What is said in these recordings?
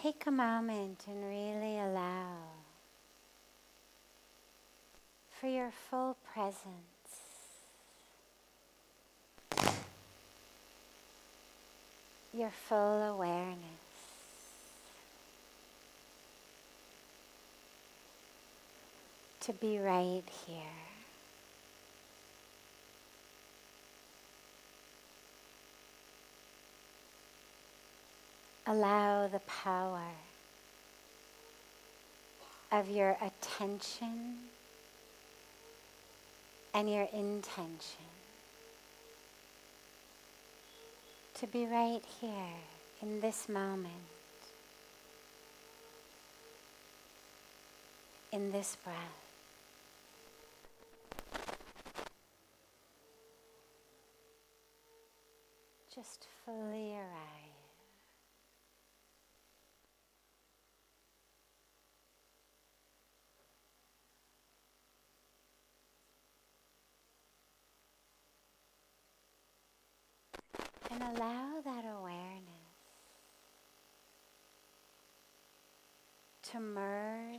take a moment and really allow for your full presence, your full awareness. To be right here. Allow the power of your attention and your intention to be right here in this moment, in this breath. Just fully arrive. And allow that awareness to merge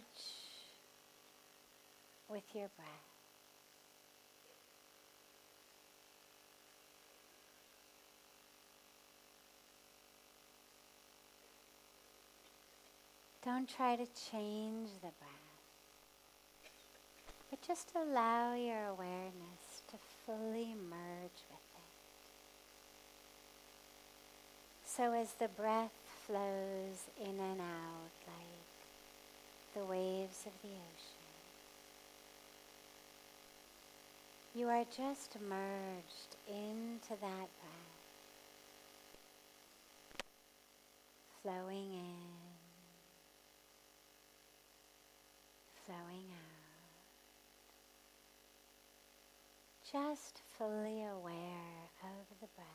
with your breath. Don't try to change the breath, but just allow your awareness to fully merge with it. So as the breath flows in and out like the waves of the ocean, you are just merged into that breath, flowing in, flowing out, just fully aware of the breath.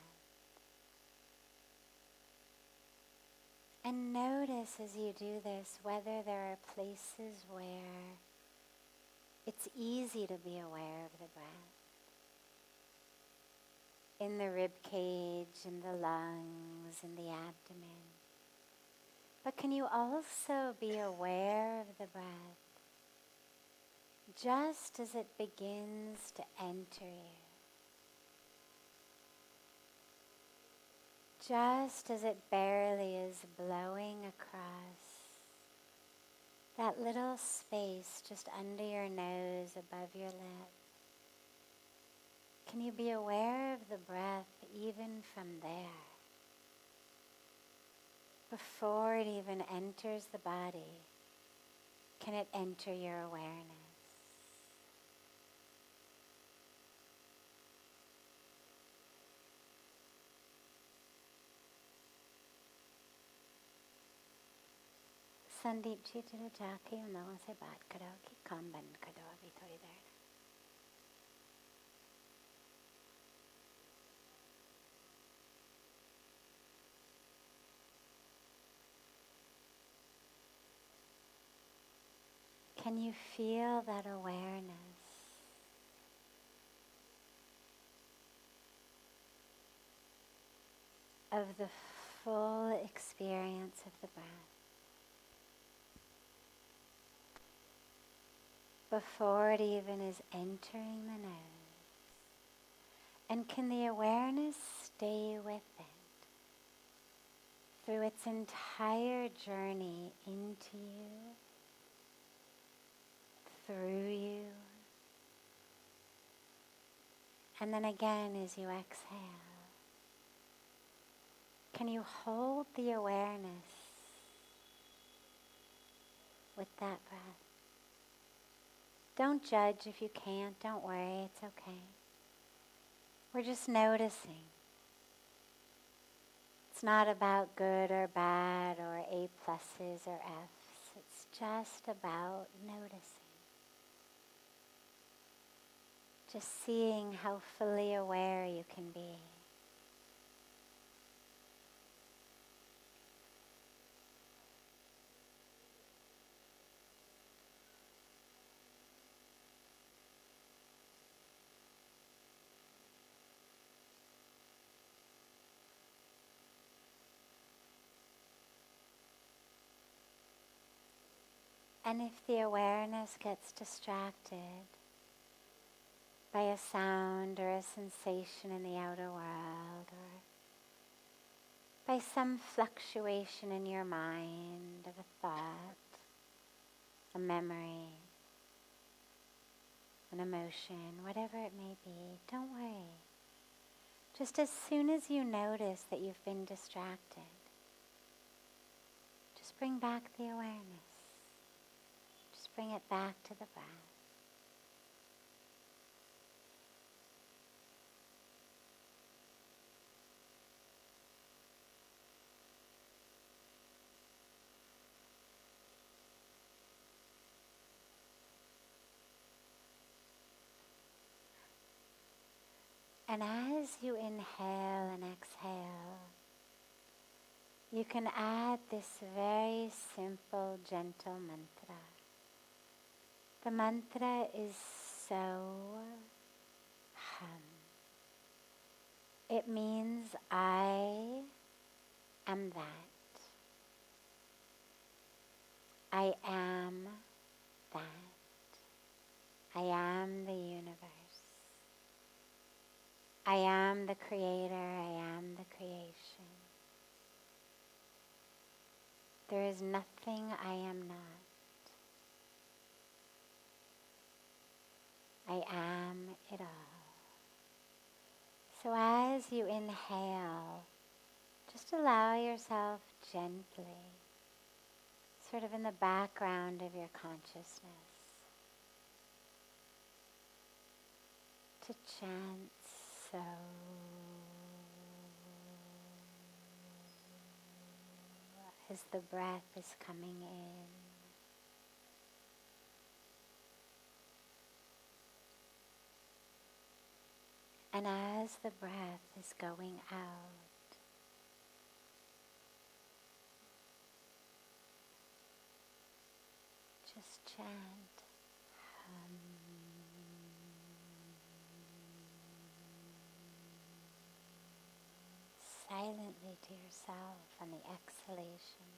And notice as you do this whether there are places where it's easy to be aware of the breath. In the rib cage, in the lungs, in the abdomen. But can you also be aware of the breath just as it begins to enter you? Just as it barely is blowing across that little space just under your nose, above your lip. Can you be aware of the breath even from there? Before it even enters the body, can it enter your awareness? Sandeep ji तेरे जाके उन लोगों से बात कराओ कि काम बंद कर दो अभी थोड़ी देर. Can you feel that awareness of the full experience of the breath? Before it even is entering the nose. And can the awareness stay with it through its entire journey into you, through you, and then again as you exhale? Can you hold the awareness with that breath? Don't judge if you can't. Don't worry. It's okay. We're just noticing. It's not about good or bad or A pluses or Fs. It's just about noticing. Just seeing how fully aware you can be. And if the awareness gets distracted by a sound or a sensation in the outer world, or by some fluctuation in your mind of a thought, a memory, an emotion, whatever it may be, don't worry. Just as soon as you notice that you've been distracted, just bring back the awareness. Just bring it back to the breath. And as you inhale and exhale, you can add this very simple, gentle mantra. The mantra is so hum. It means I am that. I am that. I am the universe. I am the creator. I am the creation. There is nothing I am not. I am it all. So as you inhale, just allow yourself gently, sort of in the background of your consciousness, to chant so. As the breath is coming in. And as the breath is going out, just chant hum. Silently to yourself on the exhalation.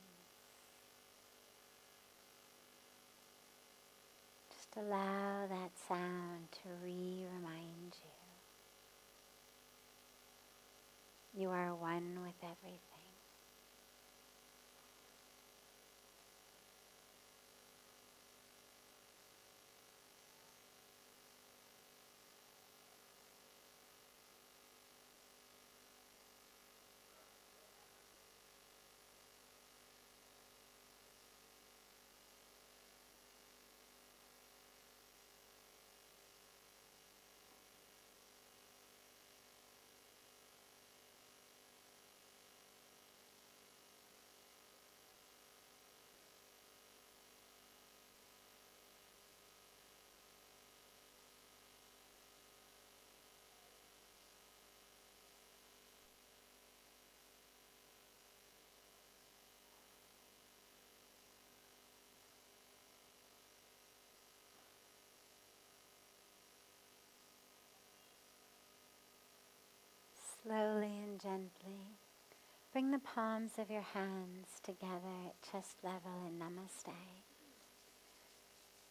Just allow that sound to remind you. You are one with everything. Slowly and gently, bring the palms of your hands together at chest level in Namaste.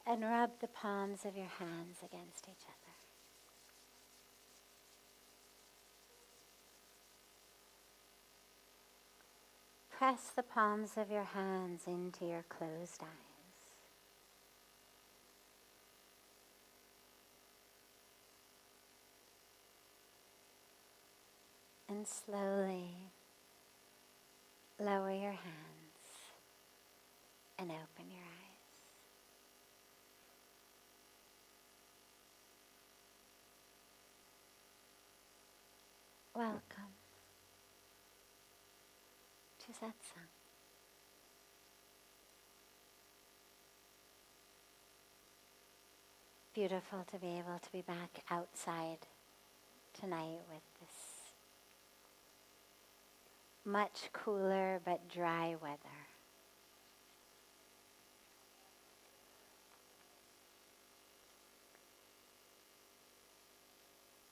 And rub the palms of your hands against each other. Press the palms of your hands into your closed eyes. And slowly lower your hands and open your eyes. Welcome to Satsang. Beautiful to be able to be back outside tonight with this much cooler but dry weather.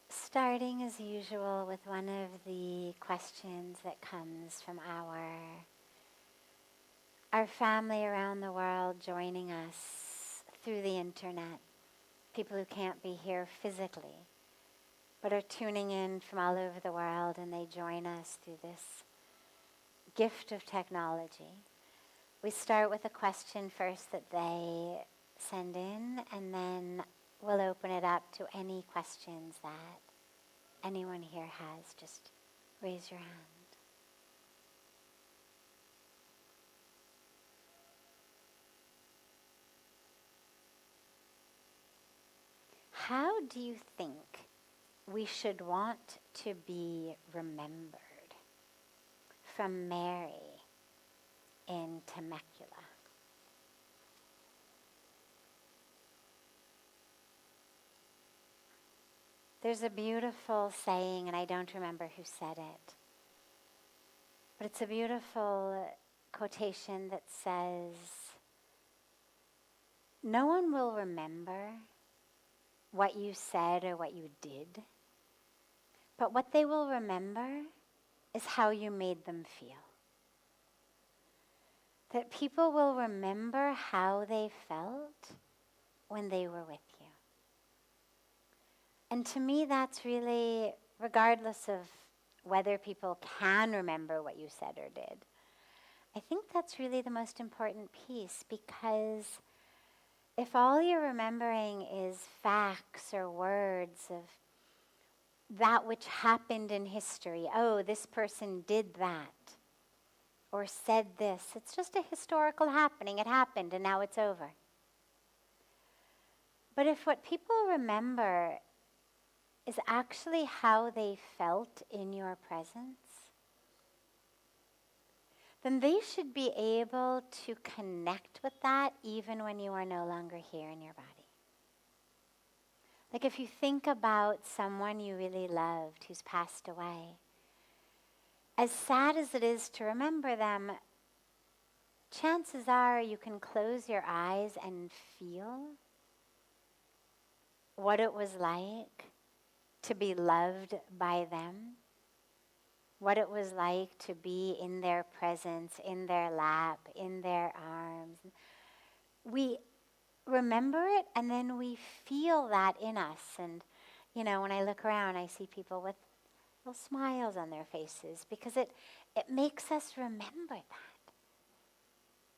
Starting as usual with one of the questions that comes from our our family around the world joining us through the internet, people who can't be here physically, but are tuning in from all over the world, and they join us through this gift of technology. We start with a question first that they send in, and then we'll open it up to any questions that anyone here has. Just raise your hand. How do you think we should want to be remembered from Mary in Temecula? There's a beautiful saying, and I don't remember who said it, but it's a beautiful quotation that says, "No one will remember what you said or what you did, but what they will remember is how you made them feel." That people will remember how they felt when they were with you. And to me, that's really, regardless of whether people can remember what you said or did, I think that's really the most important piece, because if all you're remembering is facts or words of that which happened in history, oh, this person did that or said this, it's just a historical happening, it happened and now it's over. But if what people remember is actually how they felt in your presence, then they should be able to connect with that even when you are no longer here in your body. Like if you think about someone you really loved who's passed away, as sad as it is to remember them, chances are you can close your eyes and feel what it was like to be loved by them, what it was like to be in their presence, in their lap, in their arms. We remember it, and then we feel that in us. And, you know, when I look around, I see people with little smiles on their faces, because it makes us remember that.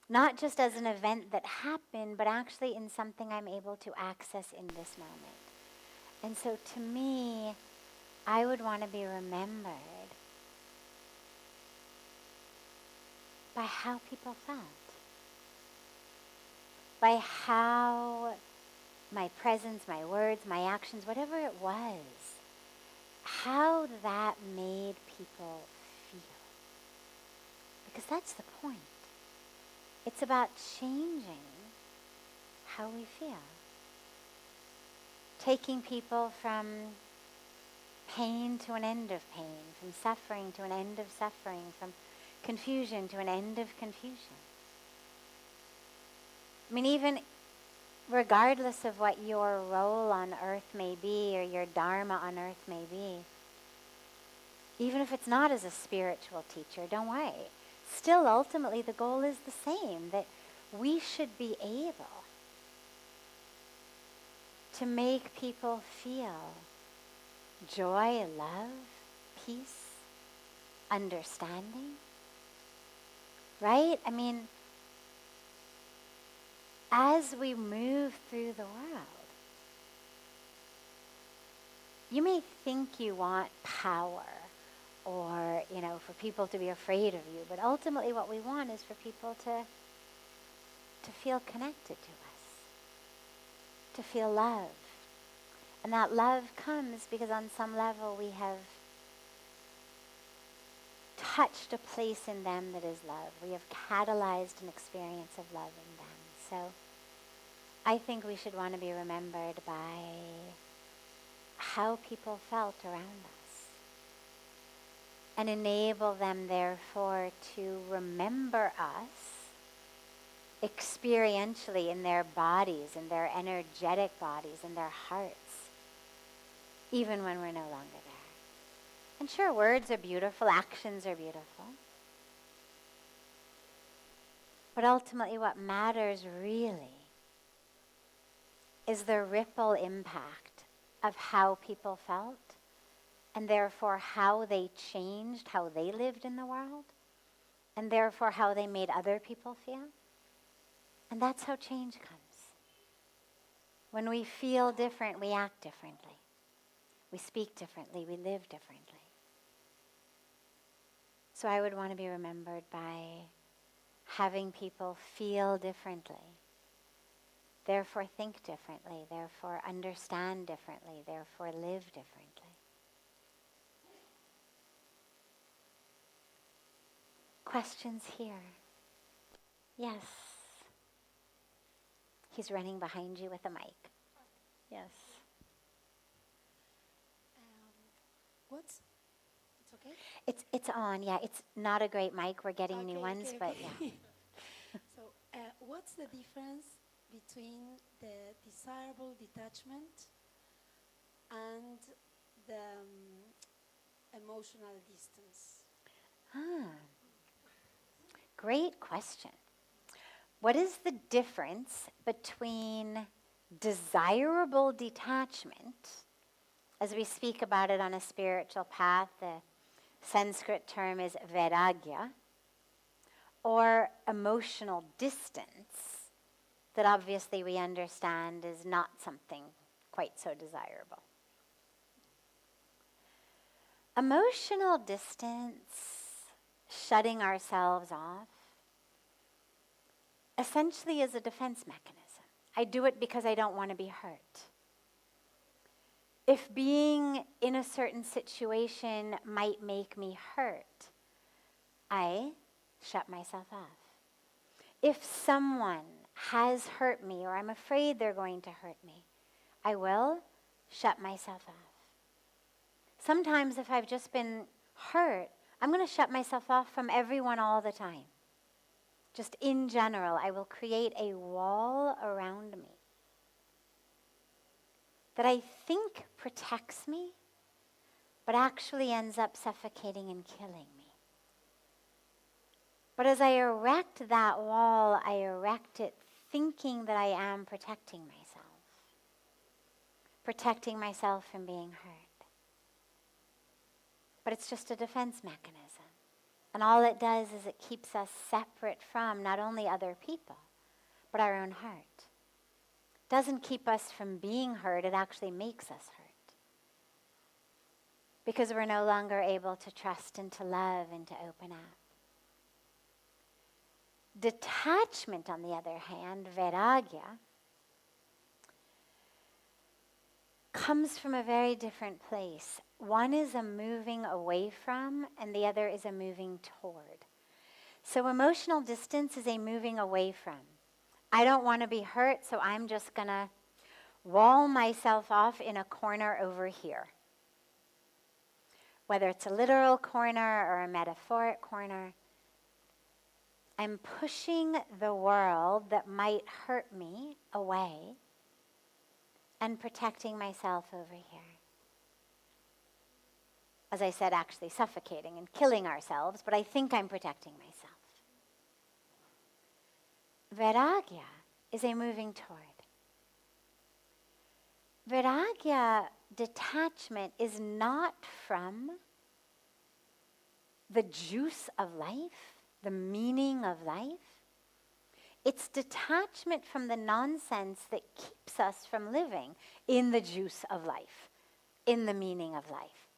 Not just as an event that happened, but actually in something I'm able to access in this moment. And so to me, I would want to be remembered by how people felt, by how my presence, my words, my actions, whatever it was, how that made people feel. Because that's the point. It's about changing how we feel. Taking people from pain to an end of pain, from suffering to an end of suffering, from confusion to an end of confusion. I mean, even regardless of what your role on earth may be or your dharma on earth may be, even if it's not as a spiritual teacher, don't worry. Still, ultimately, the goal is the same, that we should be able to make people feel joy, love, peace, understanding. Right? I mean, as we move through the world, you may think you want power or, you know, for people to be afraid of you, but ultimately what we want is for people to feel connected to us, to feel love. And that love comes because on some level we have touched a place in them that is love. We have catalyzed an experience of love in them. So I think we should want to be remembered by how people felt around us, and enable them, therefore, to remember us experientially in their bodies, in their energetic bodies, in their hearts, even when we're no longer there. And sure, words are beautiful, actions are beautiful. But ultimately what matters really is the ripple impact of how people felt, and therefore how they changed, how they lived in the world, and therefore how they made other people feel. And that's how change comes. When we feel different, we act differently. We speak differently, we live differently. So I would want to be remembered by having people feel differently, therefore think differently, therefore understand differently, therefore live differently. Questions here? Yes. He's running behind you with a mic. Yes. It's okay? It's on, yeah. It's not a great mic. We're getting new ones, but yeah. So, what's the difference between the desirable detachment and the emotional distance? Great question. What is the difference between desirable detachment, as we speak about it on a spiritual path, the Sanskrit term is vairagya, or emotional distance, that obviously we understand is not something quite so desirable? Emotional distance, shutting ourselves off, essentially is a defense mechanism. I do it because I don't want to be hurt. If being in a certain situation might make me hurt, I shut myself off. If someone has hurt me or I'm afraid they're going to hurt me, I will shut myself off. Sometimes if I've just been hurt, I'm going to shut myself off from everyone all the time. Just in general, I will create a wall around me that I think protects me, but actually ends up suffocating and killing me. But as I erect that wall, I erect it thinking that I am protecting myself from being hurt. But it's just a defense mechanism. And all it does is it keeps us separate from not only other people, but our own heart. It doesn't keep us from being hurt, it actually makes us hurt. Because we're no longer able to trust and to love and to open up. Detachment, on the other hand, vairagya, comes from a very different place. One is a moving away from, and the other is a moving toward. So emotional distance is a moving away from. I don't want to be hurt, so I'm just going to wall myself off in a corner over here. Whether it's a literal corner or a metaphoric corner, I'm pushing the world that might hurt me away and protecting myself over here. As I said, actually suffocating and killing ourselves, but I think I'm protecting myself. Vairagya is a moving toward. Vairagya, detachment, is not from the juice of life, the meaning of life. It's detachment from the nonsense that keeps us from living in the juice of life, in the meaning of life.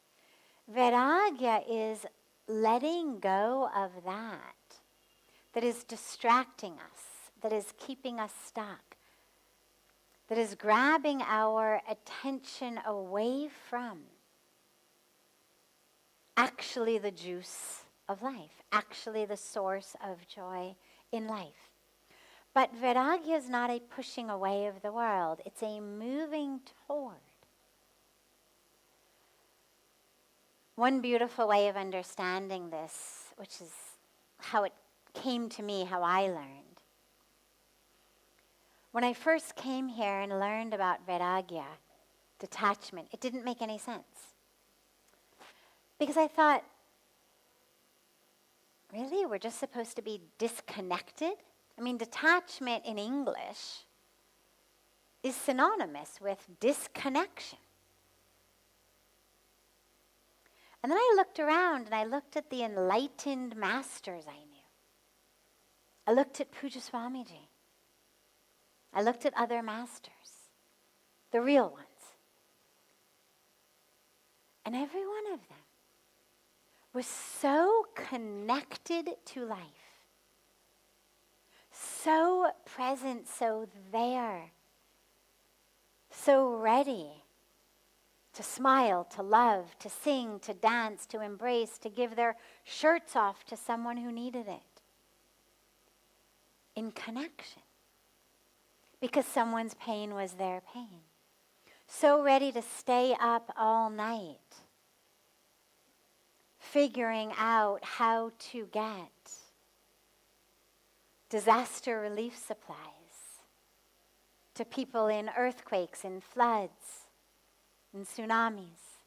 Vairagya is letting go of that is distracting us, that is keeping us stuck, that is grabbing our attention away from actually the juice of life, actually the source of joy in life. But vairagya is not a pushing away of the world, it's a moving toward. One beautiful way of understanding this, which is how it came to me, how I learned. When I first came here and learned about vairagya, detachment, it didn't make any sense. Because I thought, really, we're just supposed to be disconnected? I mean, detachment in English is synonymous with disconnection. And then I looked around and I looked at the enlightened masters I knew. I looked at Pujya Swamiji. I looked at other masters, the real ones. And every one of them was so connected to life, so present, so there, so ready to smile, to love, to sing, to dance, to embrace, to give their shirts off to someone who needed it. In connection. Because someone's pain was their pain. So ready to stay up all night, figuring out how to get disaster relief supplies to people in earthquakes, in floods, in tsunamis.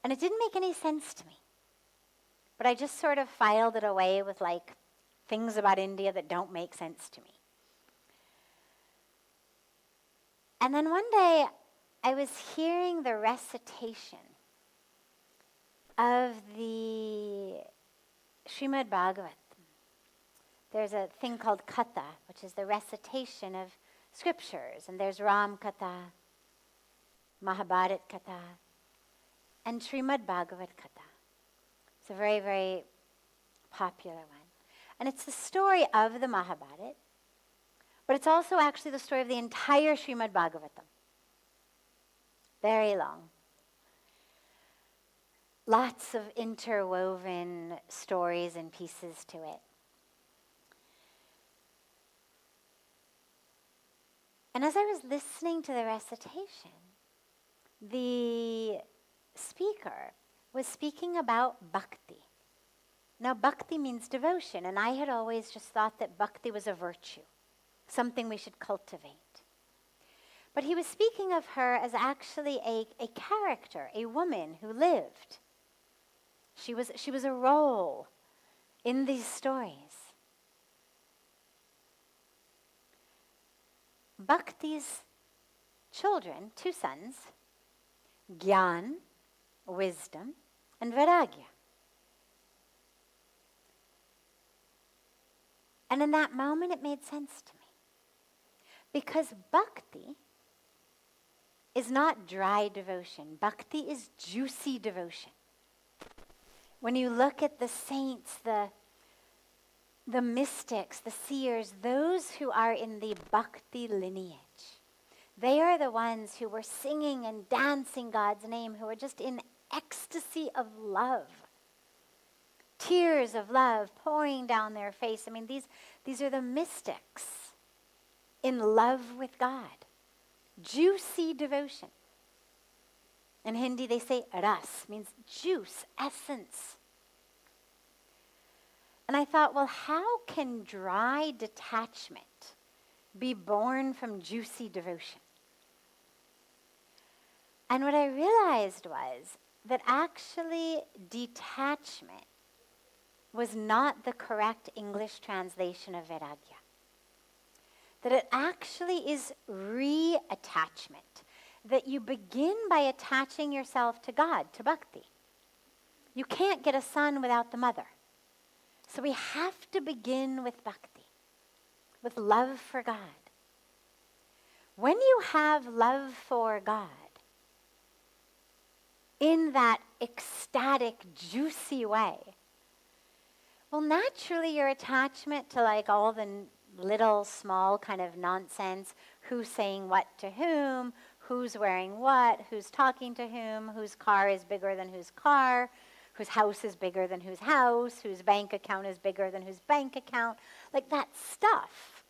And it didn't make any sense to me. But I just sort of filed it away with like things about India that don't make sense to me. And then one day I was hearing the recitation of the Srimad Bhagavatam. There's a thing called Katha, which is the recitation of scriptures. And there's Ram Katha, Mahabharat Katha, and Srimad Bhagavat Katha. It's a very, very popular one. And it's the story of the Mahabharat, but it's also actually the story of the entire Srimad Bhagavatam. Very long. Lots of interwoven stories and pieces to it. And as I was listening to the recitation, the speaker was speaking about bhakti. Now, bhakti means devotion, and I had always just thought that bhakti was a virtue, something we should cultivate. But he was speaking of her as actually a character, a woman who lived. She was a role in these stories. Bhakti's children, 2 sons, Gyan, wisdom, and vairagya. And in that moment, it made sense to me. Because bhakti is not dry devotion. Bhakti is juicy devotion. When you look at the saints, the mystics, the seers, those who are in the bhakti lineage, they are the ones who were singing and dancing God's name, who were just in ecstasy of love. Tears of love pouring down their face. I mean, these are the mystics in love with God. Juicy devotion. In Hindi, they say ras, means juice, essence. And I thought, well, how can dry detachment be born from juicy devotion? And what I realized was that actually detachment was not the correct English translation of vairagya. That it actually is reattachment. That you begin by attaching yourself to God, to bhakti. You can't get a son without the mother. So we have to begin with bhakti, with love for God. When you have love for God, in that ecstatic, juicy way, well, naturally your attachment to like all the little, small kind of nonsense, who's saying what to whom, who's wearing what, who's talking to whom, whose car is bigger than whose car, whose house is bigger than whose house, whose bank account is bigger than whose bank account, like that stuff,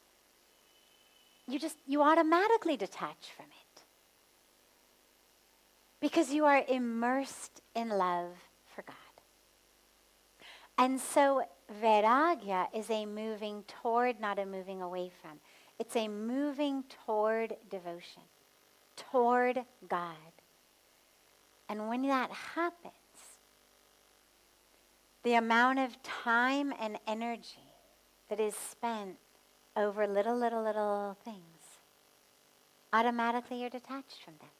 you automatically detach from it. Because you are immersed in love for God. And so vairagya is a moving toward, not a moving away from. It's a moving toward devotion, toward God. And when that happens, the amount of time and energy that is spent over little things, automatically you're detached from them.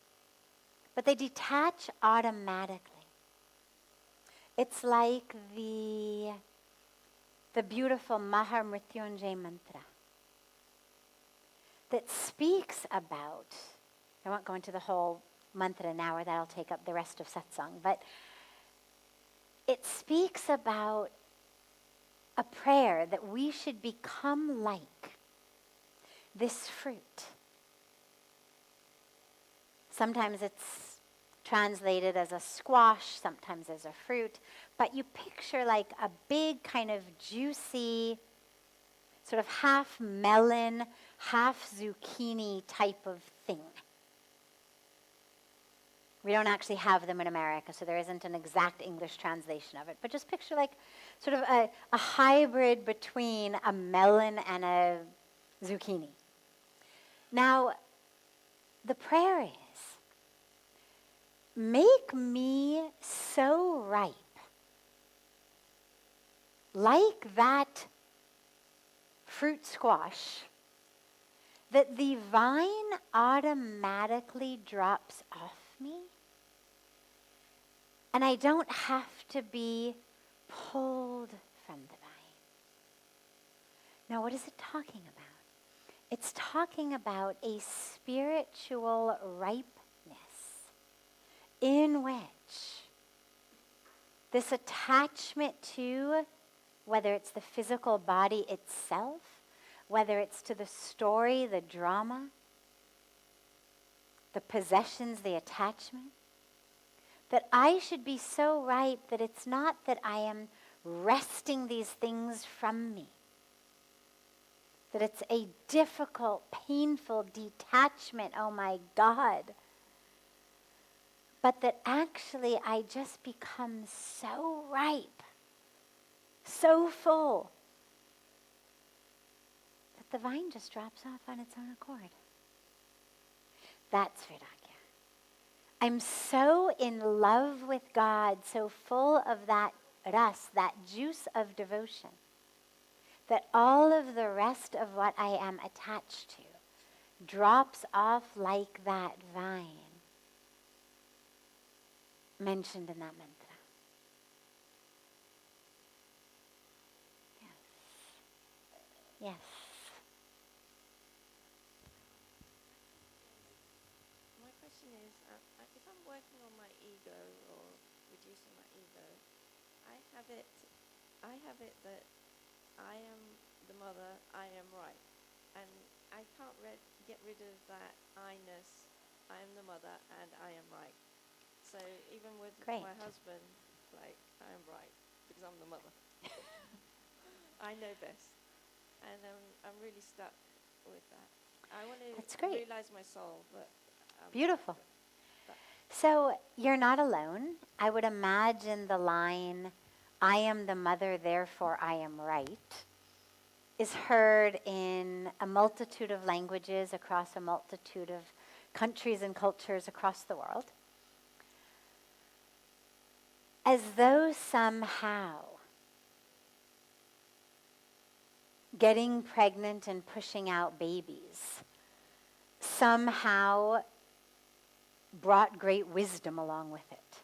But they detach automatically. It's like the beautiful Mahar Mantra that speaks about, I won't go into the whole mantra now or that'll take up the rest of satsang, but it speaks about a prayer that we should become like this fruit. Sometimes it's translated as a squash, sometimes as a fruit, but you picture like a big kind of juicy, sort of half melon, half zucchini type of thing. We don't actually have them in America, so there isn't an exact English translation of it. But just picture like sort of a hybrid between a melon and a zucchini. Now, the prayer is, make me so ripe, like that fruit squash, that the vine automatically drops off me, and I don't have to be pulled from the vine. Now, what is it talking about? It's talking about a spiritual ripeness in which this attachment to, whether it's the physical body itself, whether it's to the story, the drama, the possessions, the attachment, that I should be so ripe that it's not that I am wresting these things from me, that it's a difficult, painful detachment, oh my God, but that actually I just become so ripe, so full, that the vine just drops off on its own accord. That's vairagya. I'm so in love with God, so full of that ras, that juice of devotion, that all of the rest of what I am attached to drops off like that vine mentioned in that mantra. Yes. Yes. My question is, if I'm working on my ego or reducing my ego, I have it that I am the mother, I am right. And I can't get rid of that I-ness, I am the mother and I am right. So even with my husband, like, I am right because I'm the mother. I know best. And I'm really stuck with that. I want to realize my soul, but... Beautiful. So you're not alone. I would imagine the line, I am the mother, therefore I am right, is heard in a multitude of languages across a multitude of countries and cultures across the world. As though somehow getting pregnant and pushing out babies somehow brought great wisdom along with it.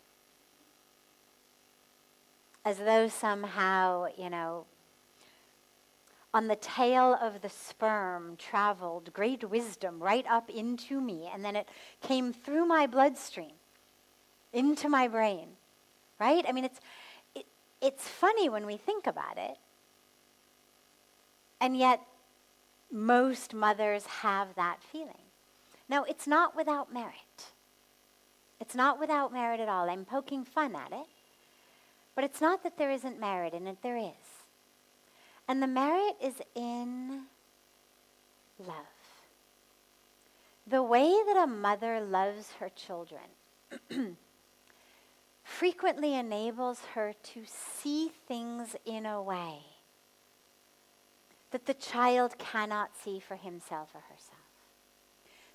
As though somehow, on the tail of the sperm traveled great wisdom right up into me, and then it came through my bloodstream, into my brain, right? I mean, it's funny when we think about it, and yet most mothers have that feeling. Now, it's not without merit. It's not without merit at all. I'm poking fun at it. But it's not that there isn't merit in it. There is. And the merit is in love. The way that a mother loves her children frequently enables her to see things in a way that the child cannot see for himself or herself.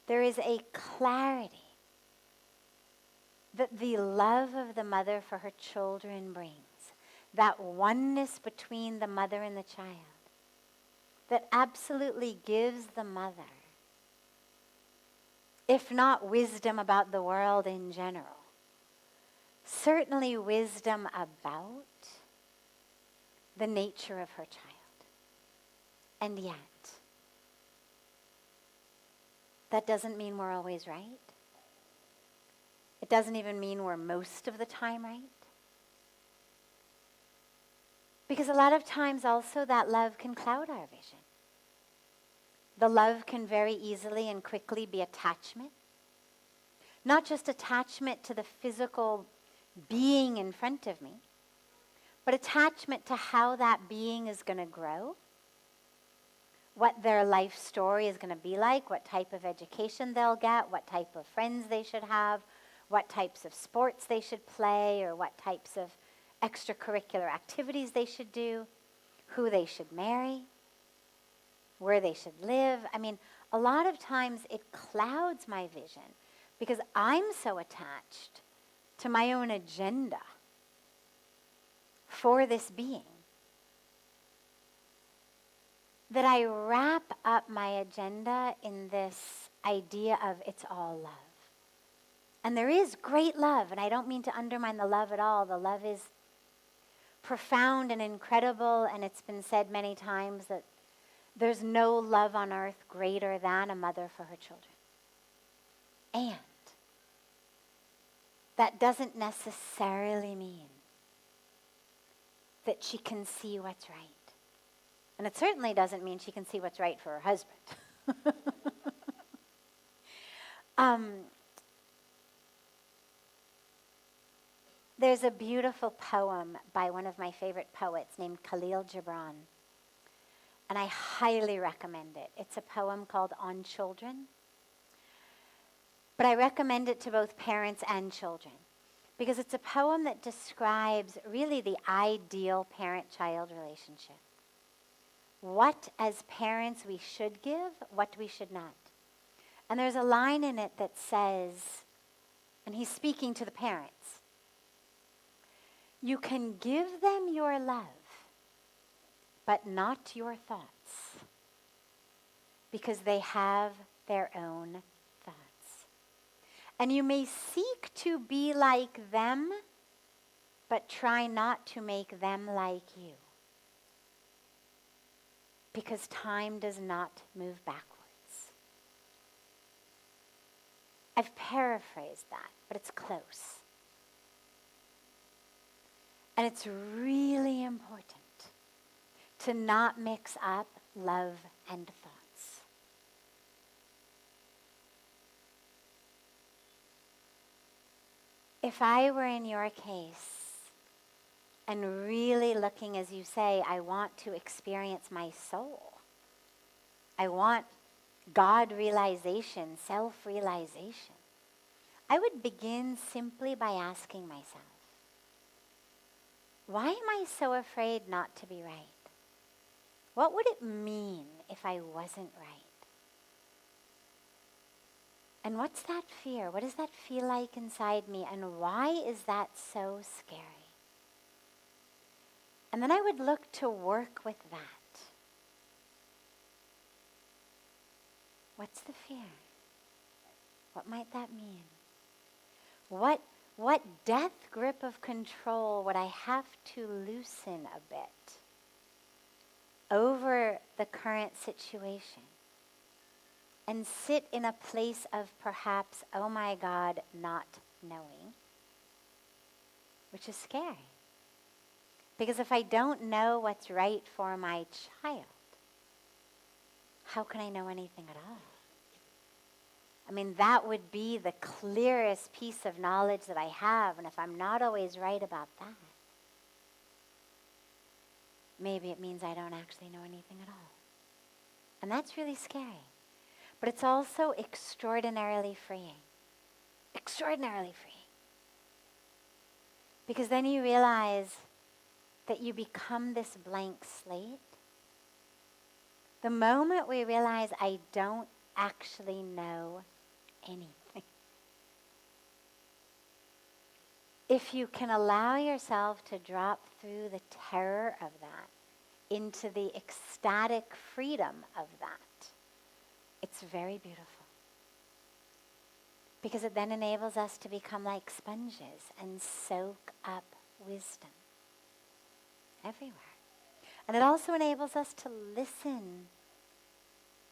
There is a clarity that the love of the mother for her children brings, that oneness between the mother and the child. that absolutely gives the mother, if not wisdom about the world in general, certainly wisdom about the nature of her child. And yet, that doesn't mean we're always right. It doesn't even mean we're most of the time right. Because a lot of times also that love can cloud our vision. The love can very easily and quickly be attachment. Not just attachment to the physical being in front of me, but attachment to how that being is going to grow, what their life story is going to be like, what type of education they'll get, what type of friends they should have, what types of sports they should play, or what types of extracurricular activities they should do, who they should marry, where they should live. I mean, a lot of times it clouds my vision because I'm so attached to my own agenda for this being that I wrap up my agenda in this idea of it's all love. And there is great love, and I don't mean to undermine the love at all. The love is profound and incredible, and it's been said many times that there's no love on earth greater than a mother for her children. And that doesn't necessarily mean that she can see what's right. And it certainly doesn't mean she can see what's right for her husband. There's a beautiful poem by one of my favorite poets named Khalil Gibran. And I highly recommend it. It's a poem called On Children. But I recommend it to both parents and children because it's a poem that describes really the ideal parent-child relationship. What as parents we should give, what we should not. And there's a line in it that says, and he's speaking to the parents, you can give them your love, but not your thoughts, because they have their own thoughts. And you may seek to be like them, but try not to make them like you, because time does not move backwards. I've paraphrased that, but it's close. And it's really important to not mix up love and thoughts. If I were in your case and really looking, as you say, I want to experience my soul. I want God realization, self-realization. I would begin simply by asking myself, why am I so afraid not to be right? What would it mean if I wasn't right? And what's that fear? What does that feel like inside me? And why is that so scary? And then I would look to work with that. What's the fear? What might that mean? What death grip of control would I have to loosen a bit over the current situation and sit in a place of perhaps, oh my God, not knowing, which is scary. Because if I don't know what's right for my child, how can I know anything at all? I mean, that would be the clearest piece of knowledge that I have, and if I'm not always right about that, maybe it means I don't actually know anything at all. And that's really scary. But it's also extraordinarily freeing. Extraordinarily freeing. Because then you realize that you become this blank slate. The moment we realize I don't actually know anything. If you can allow yourself to drop through the terror of that into the ecstatic freedom of that, it's very beautiful. Because it then enables us to become like sponges and soak up wisdom everywhere. And it also enables us to listen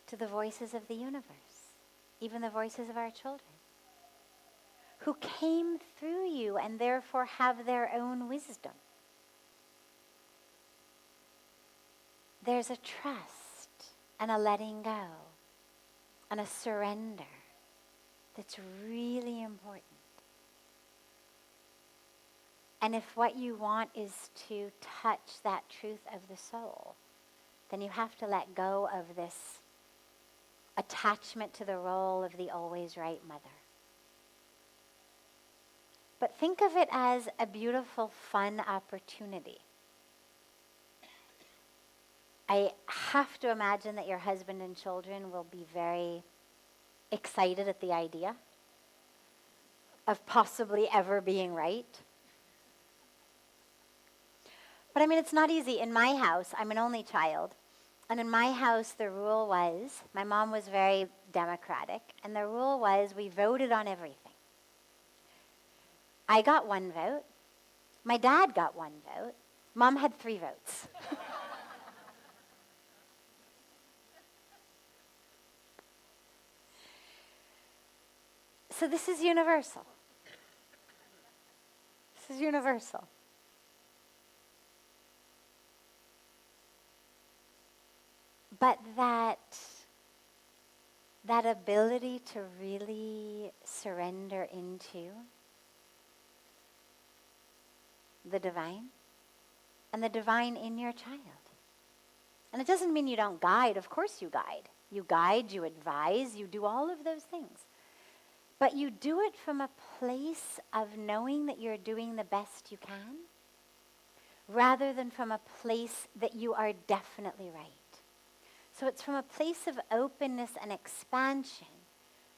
to the voices of the universe, even the voices of our children, who came through you and therefore have their own wisdom. There's a trust and a letting go and a surrender that's really important. And if what you want is to touch that truth of the soul, then you have to let go of this attachment to the role of the always right mother. But think of it as a beautiful, fun opportunity. I have to imagine that your husband and children will be very excited at the idea of possibly ever being right. But I mean, it's not easy. In my house, I'm an only child, and in my house the rule was, my mom was very democratic, and the rule was we voted on everything. I got 1 vote. My dad got 1 vote. Mom had 3 votes. So this is universal. This is universal. But that ability to really surrender into the divine, and the divine in your child. And it doesn't mean you don't guide. Of course you guide. You guide, you advise, you do all of those things. But you do it from a place of knowing that you're doing the best you can, rather than from a place that you are definitely right. So it's from a place of openness and expansion,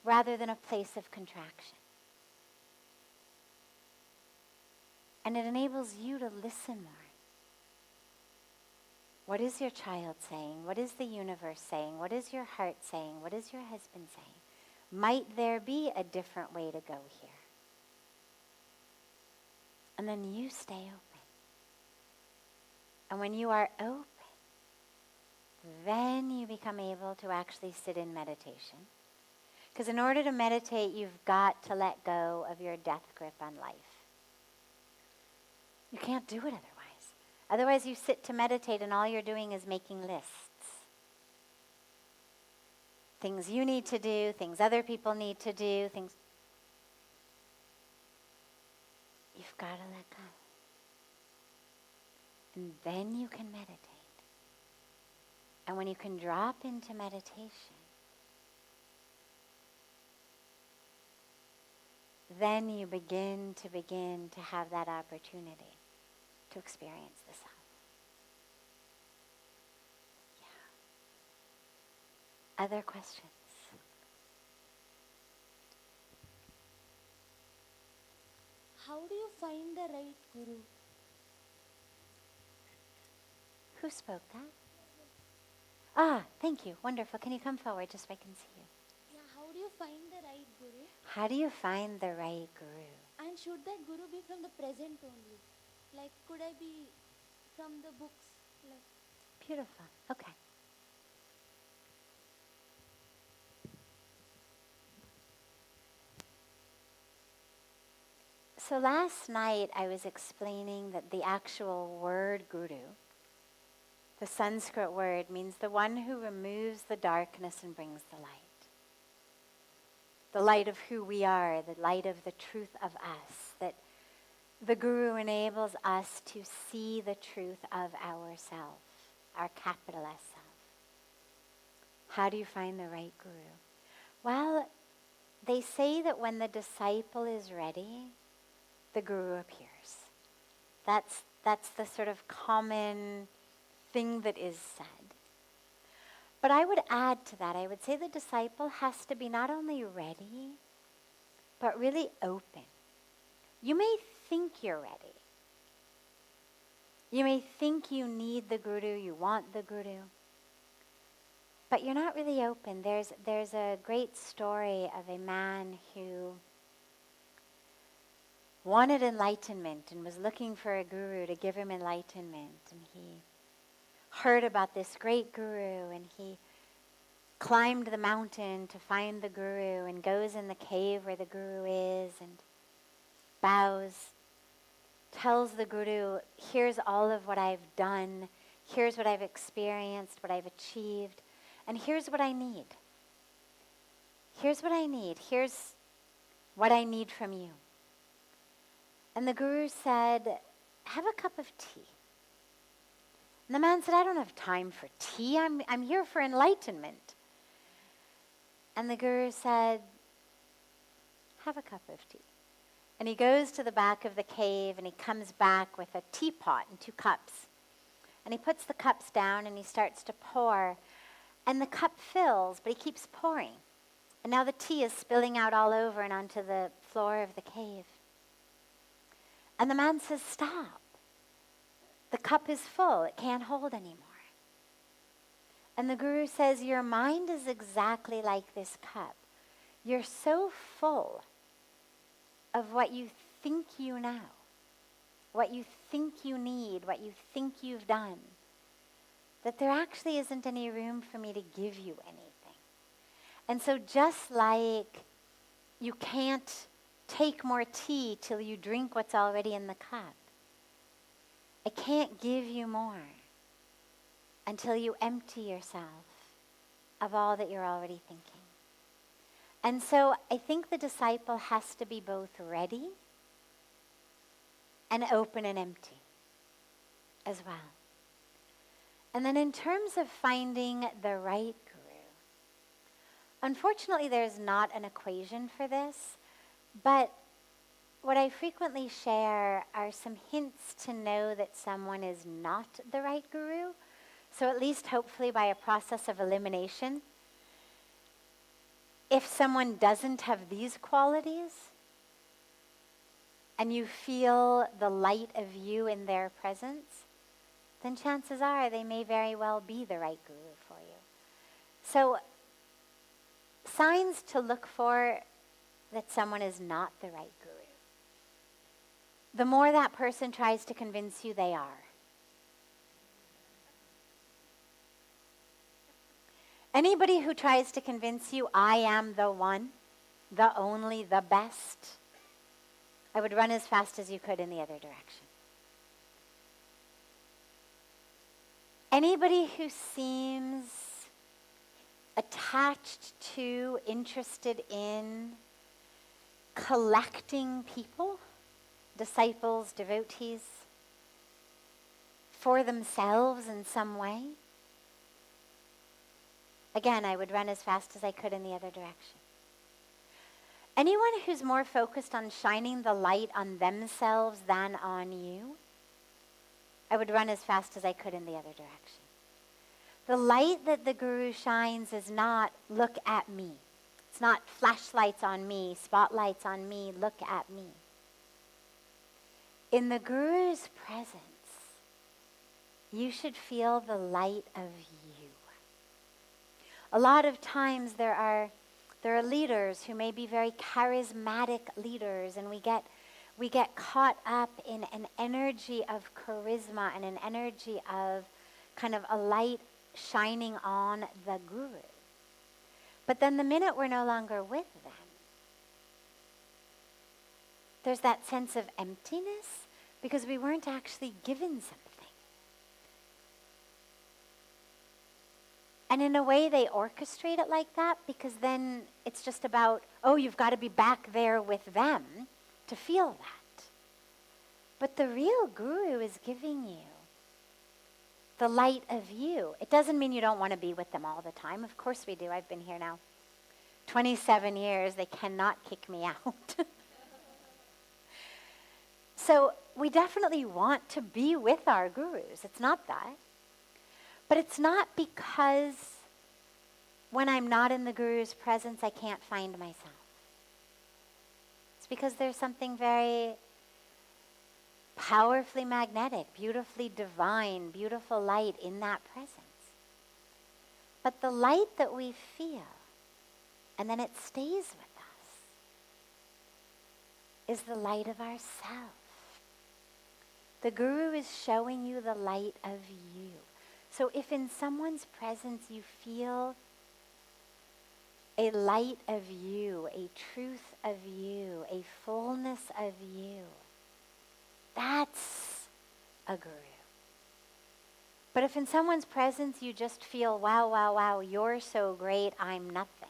rather than a place of contraction. And it enables you to listen more. What is your child saying? What is the universe saying? What is your heart saying? What is your husband saying? Might there be a different way to go here? And then you stay open. And when you are open, then you become able to actually sit in meditation. Because in order to meditate, you've got to let go of your death grip on life. You can't do it otherwise. Otherwise, you sit to meditate and all you're doing is making lists. Things you need to do, things other people need to do, things. You've got to let go. And then you can meditate. And when you can drop into meditation, then you begin to have that opportunity to experience the self. Yeah. Other questions? How do you find the right guru? Who spoke that? Ah, thank you. Wonderful. Can you come forward just so I can see you? Yeah, how do you find the right guru? How do you find the right guru? And should that guru be from the present only? Like, could I be from the books? Like, Beautiful. Okay. So last night I was explaining that the actual word guru, the Sanskrit word, means the one who removes the darkness and brings the light. The light of who we are, the light of the truth of us, that the guru enables us to see the truth of ourself, our capital S self. How do you find the right guru? Well, they say that when the disciple is ready, the guru appears. That's the sort of common thing that is said. But I would add to that, I would say the disciple has to be not only ready, but really open. You may think you're ready, You may think you need the guru, you want the guru, but you're not really open. There's a great story of a man who wanted enlightenment and was looking for a guru to give him enlightenment. And he heard about this great guru, and he climbed the mountain to find the guru and goes in the cave where the guru is and bows, tells the guru, here's all of what I've done, here's what I've experienced, what I've achieved, and here's what I need. Here's what I need. Here's what I need from you. And the guru said, have a cup of tea. And the man said, I don't have time for tea. I'm here for enlightenment. And the guru said, have a cup of tea. And he goes to the back of the cave and he comes back with a teapot and 2 cups. And he puts the cups down and he starts to pour. And the cup fills, but he keeps pouring. And now the tea is spilling out all over and onto the floor of the cave. And the man says, stop. The cup is full. It can't hold anymore. And the guru says, your mind is exactly like this cup. You're so full of what you think you know, what you think you need, what you think you've done, that there actually isn't any room for me to give you anything. And so just like you can't take more tea till you drink what's already in the cup, I can't give you more until you empty yourself of all that you're already thinking. And so I think the disciple has to be both ready and open and empty as well. And then in terms of finding the right guru, unfortunately there's not an equation for this, but what I frequently share are some hints to know that someone is not the right guru. So at least hopefully by a process of elimination, if someone doesn't have these qualities and you feel the light of you in their presence, then chances are they may very well be the right guru for you. So signs to look for that someone is not the right guru. The more that person tries to convince you they are. Anybody who tries to convince you, I am the one, the only, the best, I would run as fast as you could in the other direction. Anybody who seems attached to, interested in collecting people, disciples, devotees, for themselves in some way, again, I would run as fast as I could in the other direction. Anyone who's more focused on shining the light on themselves than on you, I would run as fast as I could in the other direction. The light that the guru shines is not, look at me. It's not flashlights on me, spotlights on me, look at me. In the guru's presence, you should feel the light of you. A lot of times there are leaders who may be very charismatic leaders, and we get caught up in an energy of charisma and an energy of kind of a light shining on the guru. But then the minute we're no longer with them, there's that sense of emptiness because we weren't actually given something. And in a way, they orchestrate it like that because then it's just about, oh, you've got to be back there with them to feel that. But the real guru is giving you the light of you. It doesn't mean you don't want to be with them all the time. Of course we do. I've been here now 27 years. They cannot kick me out. So we definitely want to be with our gurus. It's not that. But it's not because when I'm not in the guru's presence, I can't find myself. It's because there's something very powerfully magnetic, beautifully divine, beautiful light in that presence. But the light that we feel, and then it stays with us, is the light of ourself. The Guru is showing you the light of you. So if in someone's presence you feel a light of you, a truth of you, a fullness of you, that's a Guru. But if in someone's presence you just feel, wow, wow, wow, you're so great, I'm nothing,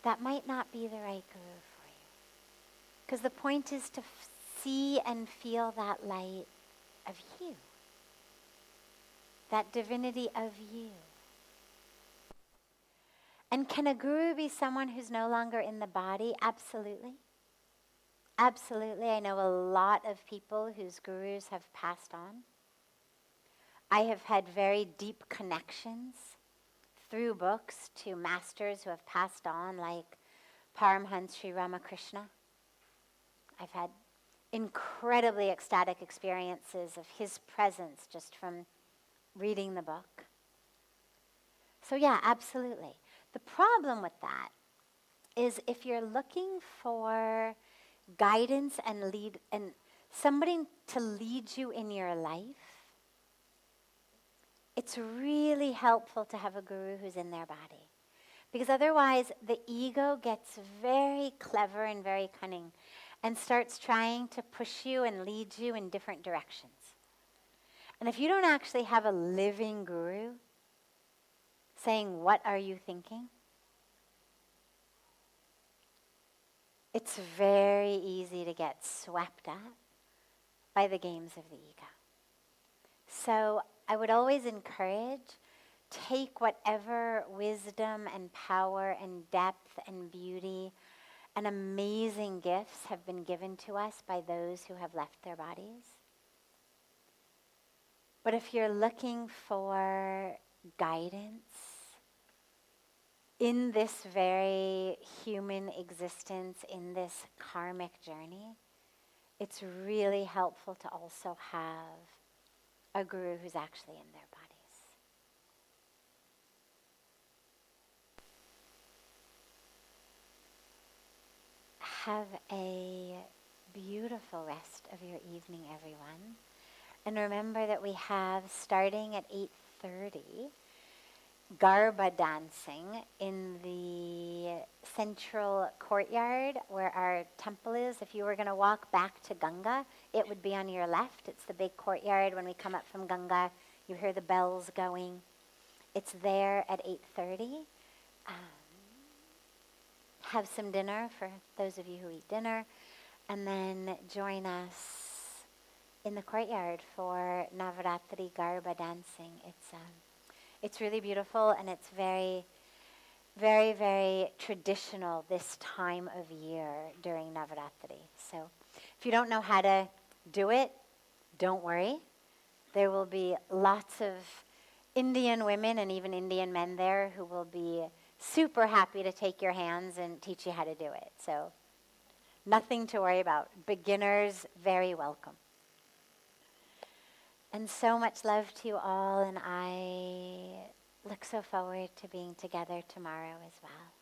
that might not be the right Guru for you. Because the point is to see and feel that light of you, that divinity of you. And can a Guru be someone who's no longer in the body? Absolutely. Absolutely. I know a lot of people whose Gurus have passed on. I have had very deep connections through books to masters who have passed on, like Paramahansa Sri Ramakrishna. I've had incredibly ecstatic experiences of his presence just from reading the book. So yeah, absolutely. The problem with that is if you're looking for guidance and lead and somebody to lead you in your life, it's really helpful to have a Guru who's in their body. Because otherwise the ego gets very clever and very cunning and starts trying to push you and lead you in different directions. And if you don't actually have a living Guru saying, what are you thinking? It's very easy to get swept up by the games of the ego. So I would always encourage, take whatever wisdom and power and depth and beauty and amazing gifts have been given to us by those who have left their bodies. But if you're looking for guidance in this very human existence, in this karmic journey, it's really helpful to also have a Guru who's actually in their bodies. Have a beautiful rest of your evening, everyone. And remember that we have, starting at 8:30, Garba dancing in the central courtyard where our temple is. If you were going to walk back to Ganga, it would be on your left. It's the big courtyard. When we come up from Ganga, you hear the bells going. It's there at 8:30. Have some dinner for those of you who eat dinner, and then join us in the courtyard for Navaratri Garba dancing. It's really beautiful, and it's very, very, very traditional this time of year during Navaratri. So if you don't know how to do it, don't worry. There will be lots of Indian women and even Indian men there who will be super happy to take your hands and teach you how to do it. So nothing to worry about. Beginners, very welcome. And so much love to you all, and I look so forward to being together tomorrow as well.